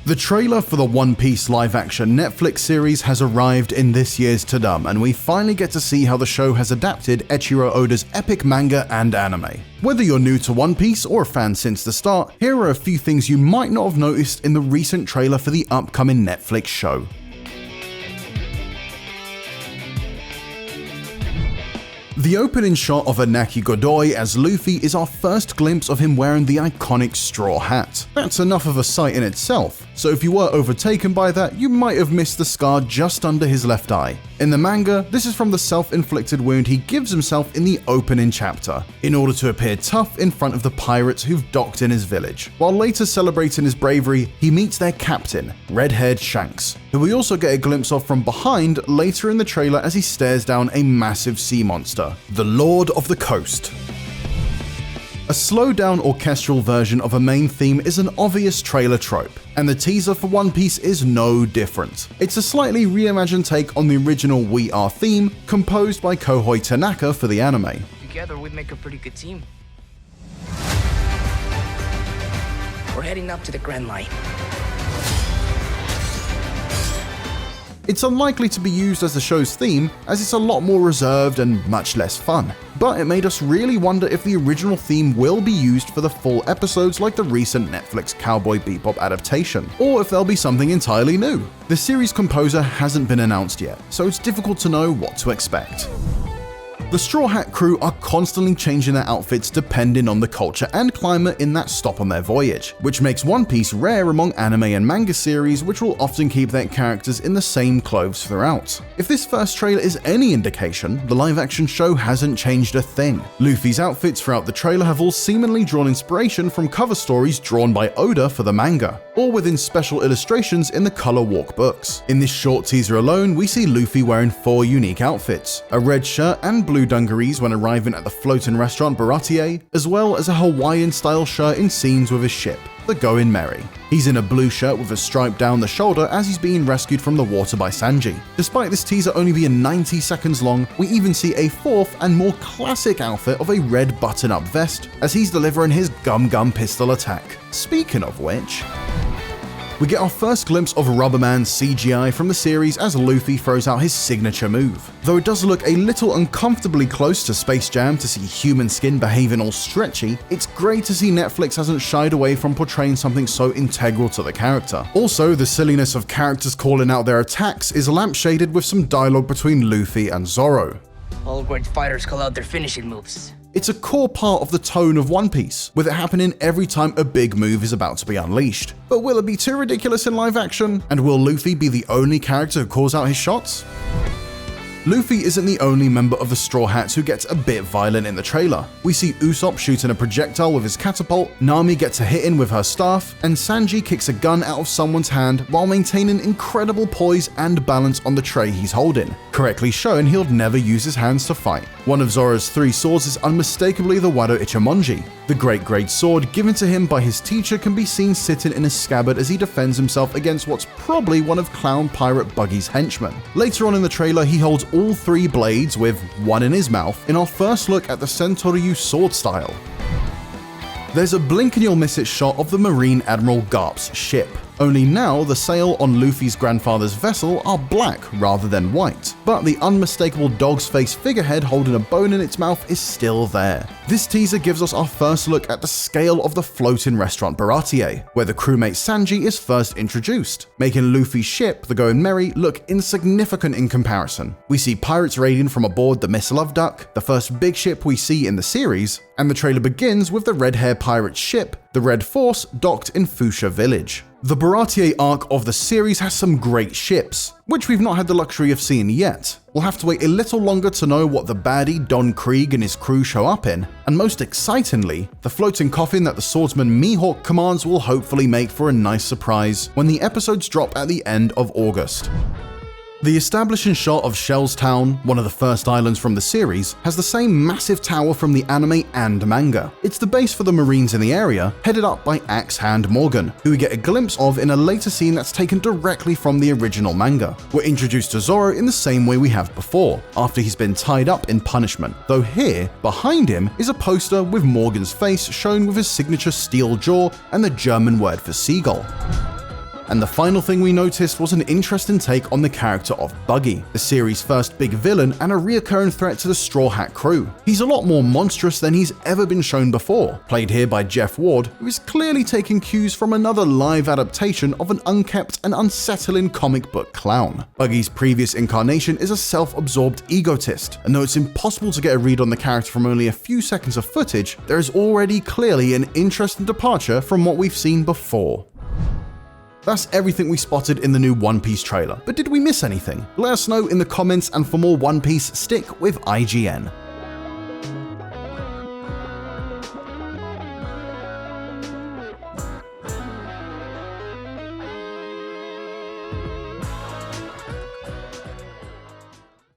The trailer for the One Piece live-action Netflix series has arrived in this year's Tadum, and we finally get to see how the show has adapted Eiichiro Oda's epic manga and anime. Whether you're new to One Piece or a fan since the start, here are a few things you might not have noticed in the recent trailer for the upcoming Netflix show. The opening shot of Anaki Godoy as Luffy is our first glimpse of him wearing the iconic straw hat. That's enough of a sight in itself, so if you were overtaken by that, you might have missed the scar just under his left eye. In the manga, this is from the self-inflicted wound he gives himself in the opening chapter, in order to appear tough in front of the pirates who've docked in his village. While later celebrating his bravery, he meets their captain, red-haired Shanks, who we also get a glimpse of from behind later in the trailer as he stares down a massive sea monster, the Lord of the Coast. A slowed-down orchestral version of a main theme is an obvious trailer trope, and the teaser for One Piece is no different. It's a slightly reimagined take on the original We Are theme, composed by Kohei Tanaka for the anime. Together we'd make a pretty good team. We're heading up to the Grand Line. It's unlikely to be used as the show's theme, as it's a lot more reserved and much less fun. But it made us really wonder if the original theme will be used for the full episodes like the recent Netflix Cowboy Bebop adaptation, or if there'll be something entirely new. The series composer hasn't been announced yet, so it's difficult to know what to expect. The Straw Hat crew are constantly changing their outfits depending on the culture and climate in that stop on their voyage, which makes One Piece rare among anime and manga series which will often keep their characters in the same clothes throughout. If this first trailer is any indication, the live-action show hasn't changed a thing. Luffy's outfits throughout the trailer have all seemingly drawn inspiration from cover stories drawn by Oda for the manga, or within special illustrations in the Color Walk books. In this short teaser alone, we see Luffy wearing 4 unique outfits: a red shirt and blue dungarees when arriving at the floating restaurant Baratie, as well as a Hawaiian-style shirt in scenes with his ship, the Going Merry. He's in a blue shirt with a stripe down the shoulder as he's being rescued from the water by Sanji. Despite this teaser only being 90 seconds long, we even see a fourth and more classic outfit of a red button-up vest as he's delivering his Gum Gum pistol attack. Speaking of which, we get our first glimpse of Rubberman's CGI from the series as Luffy throws out his signature move. Though it does look a little uncomfortably close to Space Jam to see human skin behaving all stretchy, it's great to see Netflix hasn't shied away from portraying something so integral to the character. Also, the silliness of characters calling out their attacks is lampshaded with some dialogue between Luffy and Zoro. All great fighters call out their finishing moves. It's a core part of the tone of One Piece, with it happening every time a big move is about to be unleashed. But will it be too ridiculous in live action? And will Luffy be the only character who calls out his shots? Luffy isn't the only member of the Straw Hats who gets a bit violent in the trailer. We see Usopp shooting a projectile with his catapult, Nami gets a hit in with her staff, and Sanji kicks a gun out of someone's hand while maintaining incredible poise and balance on the tray he's holding, correctly showing he'll never use his hands to fight. One of Zoro's 3 swords is unmistakably the Wado Ichimonji. The great sword given to him by his teacher can be seen sitting in a scabbard as he defends himself against what's probably one of Clown Pirate Buggy's henchmen. Later on in the trailer, he holds all 3 blades with one in his mouth in our first look at the Sentoryu sword style. There's a blink and you'll miss it shot of the Marine Admiral Garp's ship. Only now the sail on Luffy's grandfather's vessel are black rather than white, but the unmistakable dog's face figurehead holding a bone in its mouth is still there. This teaser gives us our first look at the scale of the floating restaurant Baratie, where the crewmate Sanji is first introduced, making Luffy's ship, the Going Merry, look insignificant in comparison. We see pirates raiding from aboard the Miss Love Duck, the first big ship we see in the series, and the trailer begins with the red-hair pirate ship, the Red Force, docked in Fuchsia Village. The Baratie arc of the series has some great ships, which we've not had the luxury of seeing yet. We'll have to wait a little longer to know what the baddie Don Krieg and his crew show up in, and most excitingly, the floating coffin that the swordsman Mihawk commands will hopefully make for a nice surprise when the episodes drop at the end of August. The establishing shot of Shellstown, one of the first islands from the series, has the same massive tower from the anime and manga. It's the base for the Marines in the area, headed up by Axe Hand Morgan, who we get a glimpse of in a later scene that's taken directly from the original manga. We're introduced to Zoro in the same way we have before, after he's been tied up in punishment, though here, behind him, is a poster with Morgan's face shown with his signature steel jaw and the German word for seagull. And the final thing we noticed was an interesting take on the character of Buggy, the series' first big villain and a reoccurring threat to the Straw Hat crew. He's a lot more monstrous than he's ever been shown before, played here by Jeff Ward, who is clearly taking cues from another live adaptation of an unkept and unsettling comic book clown. Buggy's previous incarnation is a self-absorbed egotist, and though it's impossible to get a read on the character from only a few seconds of footage, there is already clearly an interesting departure from what we've seen before. That's everything we spotted in the new One Piece trailer, but did we miss anything? Let us know in the comments, and for more One Piece, stick with IGN.